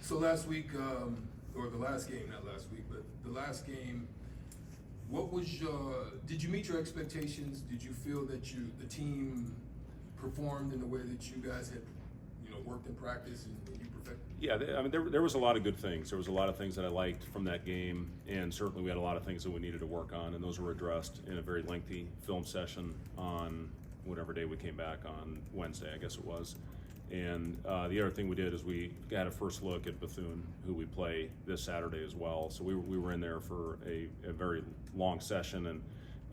So last week, or the last game, not last week, but the last game, what was did you meet your expectations? Did you feel that the team performed in the way that you guys had, worked in practice and you perfected? Yeah, I mean, there was a lot of good things. There was a lot of things that I liked from that game, and certainly we had a lot of things that we needed to work on, and those were addressed in a very lengthy film session on whatever day we came back on, Wednesday, I guess it was. And the other thing we did is we got a first look at Bethune, who we play this Saturday as well. So we were in there for a very long session, and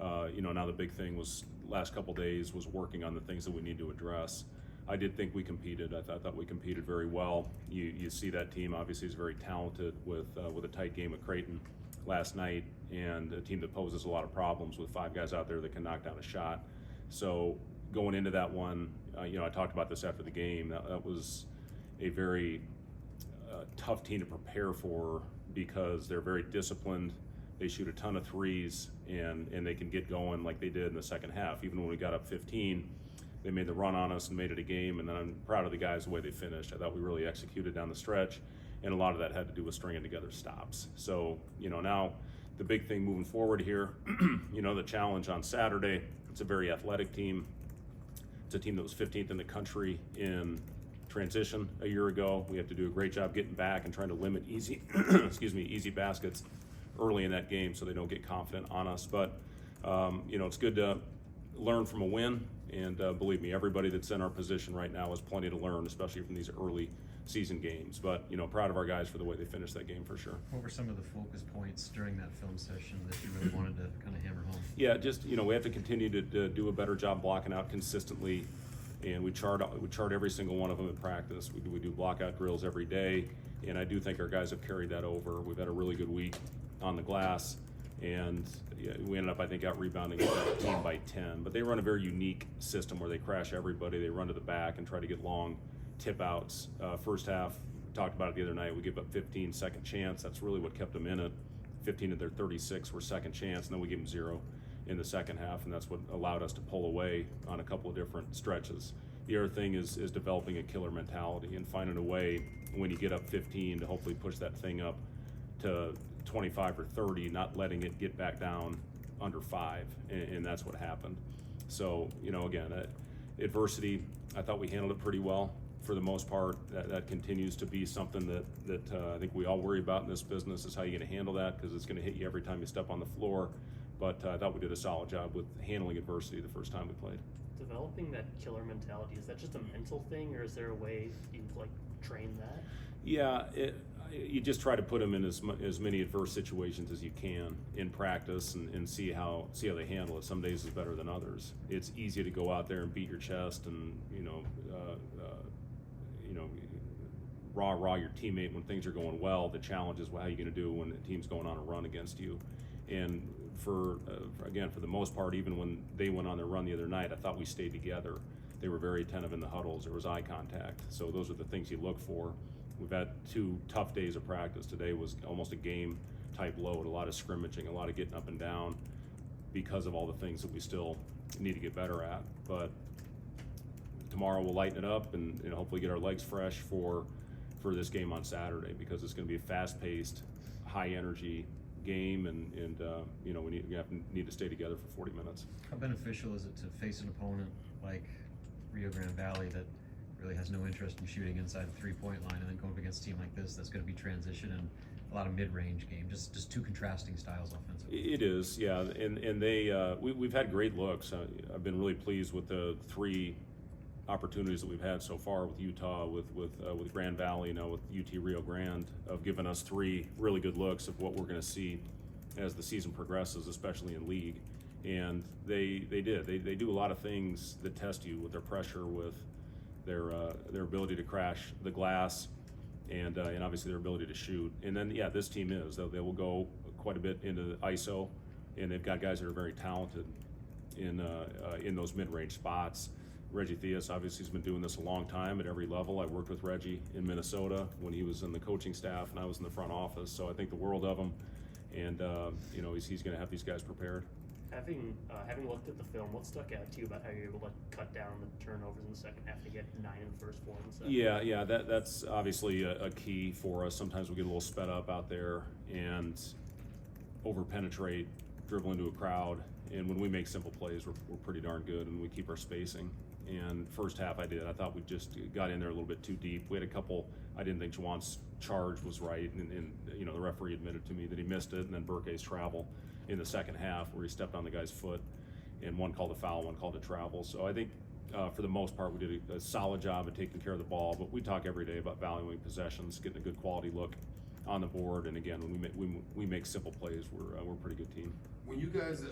now the big thing was last couple days was working on the things that we need to address. I did think we competed. I thought we competed very well. You see that team obviously is very talented with a tight game with Creighton last night, and a team that poses a lot of problems with 5 guys out there that can knock down a shot. So going into that one, I talked about this after the game. That was a very tough team to prepare for because they're very disciplined. They shoot a ton of threes, and they can get going like they did in the second half. Even when we got up 15, they made the run on us and made it a game, and then I'm proud of the guys the way they finished. I thought we really executed down the stretch, and a lot of that had to do with stringing together stops. So, now the big thing moving forward here, the challenge on Saturday, it's a very athletic team. It's a team that was 15th in the country in transition a year ago. We have to do a great job getting back and trying to limit easy baskets early in that game so they don't get confident on us. But, it's good to learn from a win. And believe me, everybody that's in our position right now has plenty to learn, especially from these early season games. But, proud of our guys for the way they finished that game for sure. What were some of the focus points during that film session that you really wanted to kind of hammer home? Yeah, just, we have to continue to do a better job blocking out consistently. And we chart every single one of them in practice. We do blockout drills every day. And I do think our guys have carried that over. We've had a really good week on the glass. And we ended up, I think, out rebounding that team by 10. But they run a very unique system where they crash everybody. They run to the back and try to get long tip outs. First half, we talked about it the other night, we give up 15 second chance. That's really what kept them in it. 15 of their 36 were second chance, and then we gave them 0 in the second half, and that's what allowed us to pull away on a couple of different stretches. The other thing is developing a killer mentality and finding a way when you get up 15 to hopefully push that thing up to 25 or 30, not letting it get back down under 5, and that's what happened. So, again, adversity, I thought we handled it pretty well for the most part. That continues to be something that I think we all worry about in this business, is how you're going to handle that, because it's going to hit you every time you step on the floor. But I thought we did a solid job with handling adversity the first time we played. Developing that killer mentality, is that just a mental thing, or is there a way you train that? Yeah, you just try to put them in as many adverse situations as you can in practice and see how they handle it. Some days is better than others. It's easy to go out there and beat your chest and rah your teammate when things are going well. The challenge is how you're going to do when the team's going on a run against you. And for the most part, even when they went on their run the other night, I thought we stayed together. They were very attentive in the huddles. There was eye contact. So those are the things you look for. We've had 2 tough days of practice. Today was almost a game type load, a lot of scrimmaging, a lot of getting up and down because of all the things that we still need to get better at. But tomorrow we'll lighten it up and hopefully get our legs fresh for this game on Saturday, because it's going to be a fast-paced, high-energy game, and we need to stay together for 40 minutes. How beneficial is it to face an opponent like Rio Grande Valley that really has no interest in shooting inside the 3-point line, and then going up against a team like this that's going to be transition and a lot of mid-range game, just 2 contrasting styles offensively? It is, yeah, and they we've had great looks. I've been really pleased with the 3 opportunities that we've had so far with Utah, with Grand Valley, now with UT Rio Grande, of giving us 3 really good looks of what we're going to see as the season progresses, especially in league. And they do a lot of things that test you with their pressure, with their ability to crash the glass, and obviously their ability to shoot. And then this team they will go quite a bit into the ISO, and they've got guys that are very talented in those mid-range spots. Reggie Theus obviously has been doing this a long time at every level. I worked with Reggie in Minnesota when he was in the coaching staff and I was in the front office, so I think the world of him, and he's going to have these guys prepared. Having looked at the film, what stuck out to you about how you're able to cut down the turnovers in the second half to get 9 in the first 4 in the second? Yeah, that's obviously a key for us. Sometimes we get a little sped up out there and over-penetrate, dribble into a crowd, and when we make simple plays, we're pretty darn good, and we keep our spacing. And first half I thought we just got in there a little bit too deep. We had a couple, I didn't think Juwan's charge was right, and the referee admitted to me that he missed it, and then Burke's travel in the second half where he stepped on the guy's foot, and one called a foul, one called a travel. So I think for the most part we did a solid job of taking care of the ball, but we talk every day about valuing possessions, getting a good quality look on the board, and again, when we make simple plays, we're a pretty good team. When you guys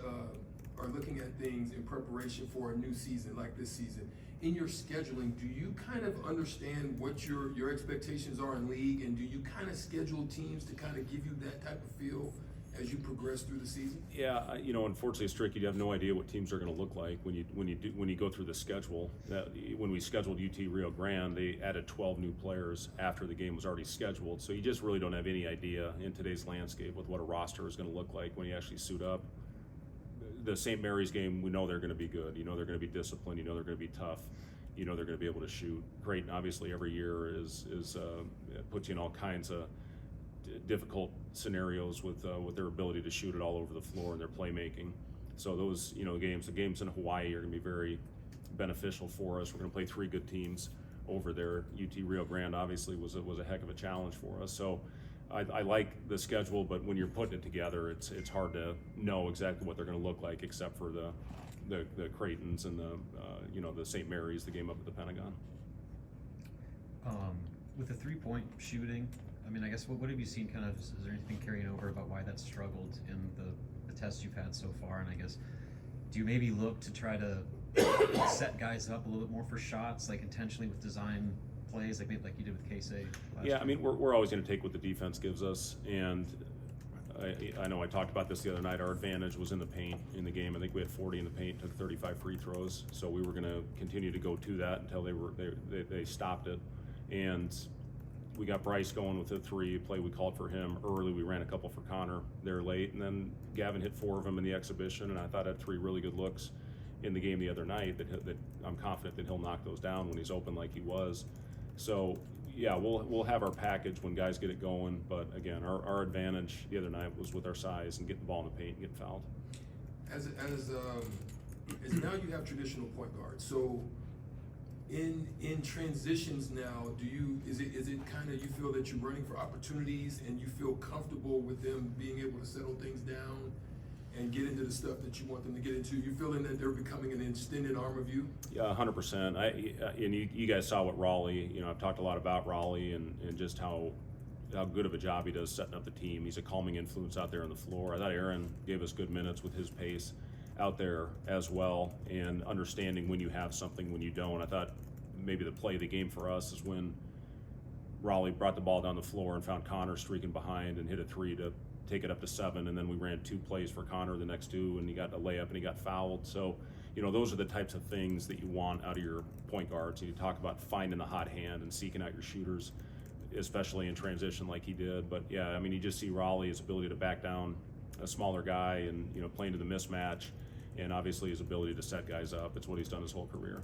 are looking at things in preparation for a new season like this season, in your scheduling, do you kind of understand what your expectations are in league, and do you kind of schedule teams to kind of give you that type of feel as you progress through the season? Yeah, unfortunately it's tricky. You have no idea what teams are going to look like when you go through the schedule. When we scheduled UT Rio Grande, they added 12 new players after the game was already scheduled, so you just really don't have any idea in today's landscape with what a roster is going to look like when you actually suit up. The St. Mary's game, we know they're going to be good. They're going to be disciplined. They're going to be tough. They're going to be able to shoot. Creighton, obviously, every year puts you in all kinds of difficult scenarios with their ability to shoot it all over the floor and their playmaking. So those the games in Hawaii are going to be very beneficial for us. We're going to play 3 good teams over there. UT Rio Grande obviously was a heck of a challenge for us. So I like the schedule, but when you're putting it together, it's hard to know exactly what they're going to look like, except for the Creightons and the St. Mary's, the game up at the Pentagon. With the 3-point shooting, I guess what have you seen kind of, is there anything carrying over about why that's struggled in the tests you've had so far? And I guess, do you maybe look to try to set guys up a little bit more for shots, like intentionally with design plays, like you did with K-State last year? We're always going to take what the defense gives us, and I know I talked about this the other night. Our advantage was in the paint in the game. I think we had 40 in the paint, took 35 free throws, so we were going to continue to go to that until they stopped it. And we got Bryce going with a 3 play. We called for him early. We ran a couple for Connor there late, and then Gavin hit 4 of them in the exhibition, and I thought had 3 really good looks in the game the other night that I'm confident that he'll knock those down when he's open like he was. So yeah, we'll have our package when guys get it going, but again, our advantage the other night was with our size and getting the ball in the paint and getting fouled. As now you have traditional point guards, so in transitions now, is it kind of, you feel that you're running for opportunities and you feel comfortable with them being able to settle things down and get into the stuff that you want them to get into? You feeling that they're becoming an extended arm of you? Yeah, 100%. And you guys saw what Raleigh, I've talked a lot about Raleigh and just how good of a job he does setting up the team. He's a calming influence out there on the floor. I thought Aaron gave us good minutes with his pace out there as well, and understanding when you have something, when you don't. I thought maybe the play of the game for us is when Raleigh brought the ball down the floor and found Connor streaking behind and hit a 3 to take it up to 7, and then we ran 2 plays for Connor the next 2, and he got a layup and he got fouled. So those are the types of things that you want out of your point guards. And you talk about finding the hot hand and seeking out your shooters, especially in transition like he did. But yeah, you just see Raleigh's ability to back down a smaller guy and play into the mismatch, and obviously his ability to set guys up. It's what he's done his whole career.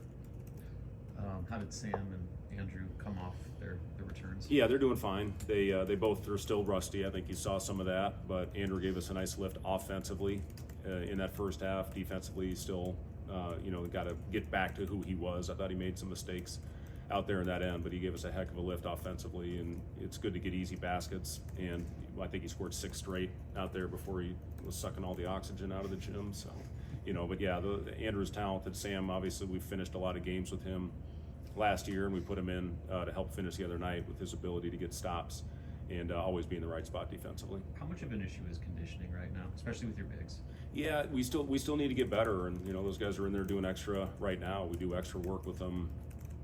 How did Sam and Andrew come off their returns? Yeah, they're doing fine. They both are still rusty. I think you saw some of that, but Andrew gave us a nice lift offensively in that first half. Defensively, still, got to get back to who he was. I thought he made some mistakes out there in that end, but he gave us a heck of a lift offensively, and it's good to get easy baskets. And I think he scored 6 straight out there before he was sucking all the oxygen out of the gym. So, but yeah, Andrew's talented. Sam, obviously, we finished a lot of games with him last year, and we put him in to help finish the other night with his ability to get stops and always be in the right spot defensively. How much of an issue is conditioning right now, especially with your bigs? Yeah, we still need to get better, and those guys are in there doing extra right now. We do extra work with them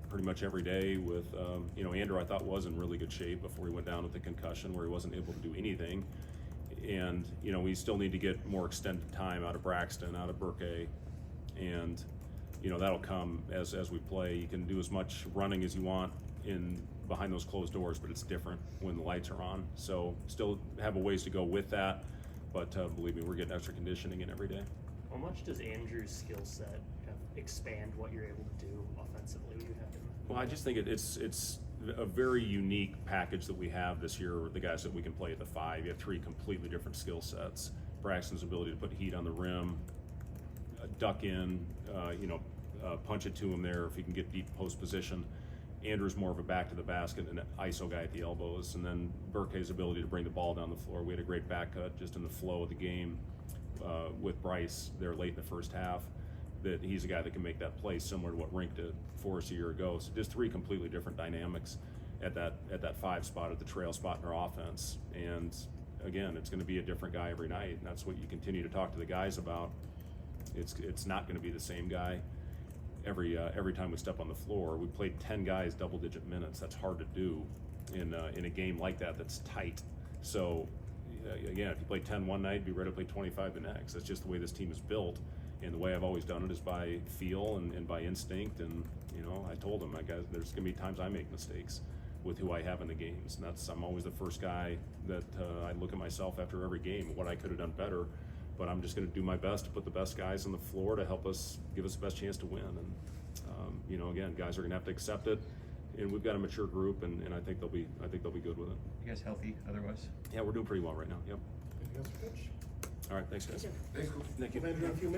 pretty much every day. With Andrew, I thought was in really good shape before he went down with the concussion, where he wasn't able to do anything. And we still need to get more extended time out of Braxton, out of Burke, and that'll come as we play. You can do as much running as you want behind those closed doors, but it's different when the lights are on. So still have a ways to go with that, but believe me, we're getting extra conditioning in every day. How much does Andrew's skill set kind of expand what you're able to do offensively when you have him? Well, I just think it's a very unique package that we have this year. The guys that we can play at the 5, you have 3 completely different skill sets. Braxton's ability to put heat on the rim, duck in, punch it to him there if he can get deep post position. Andrew's more of a back to the basket and an ISO guy at the elbows, and then Burke's ability to bring the ball down the floor. We had a great back cut just in the flow of the game with Bryce there late in the first half. That he's a guy that can make that play similar to what Rink did for us a year ago. So just 3 completely different dynamics at that 5 spot, at the trail spot in our offense. And again, it's going to be a different guy every night, and that's what you continue to talk to the guys about. It's not going to be the same guy every time we step on the floor. We played 10 guys double-digit minutes. That's hard to do in a game like that that's tight. So again, if you play 10 one night, be ready to play 25 the next. That's just the way this team is built. And the way I've always done it is by feel and by instinct. And I told him, there's going to be times I make mistakes with who I have in the games, and I'm always the first guy that I look at myself after every game, what I could have done better. But I'm just going to do my best to put the best guys on the floor to help us give us the best chance to win. And again, guys are going to have to accept it. And we've got a mature group, and I think they'll be good with it. You guys healthy otherwise? Yeah, we're doing pretty well right now. Yep. Anything else, Coach? All right, thanks, guys. Thanks, Coach. Thank you. Andrew, in a few minutes.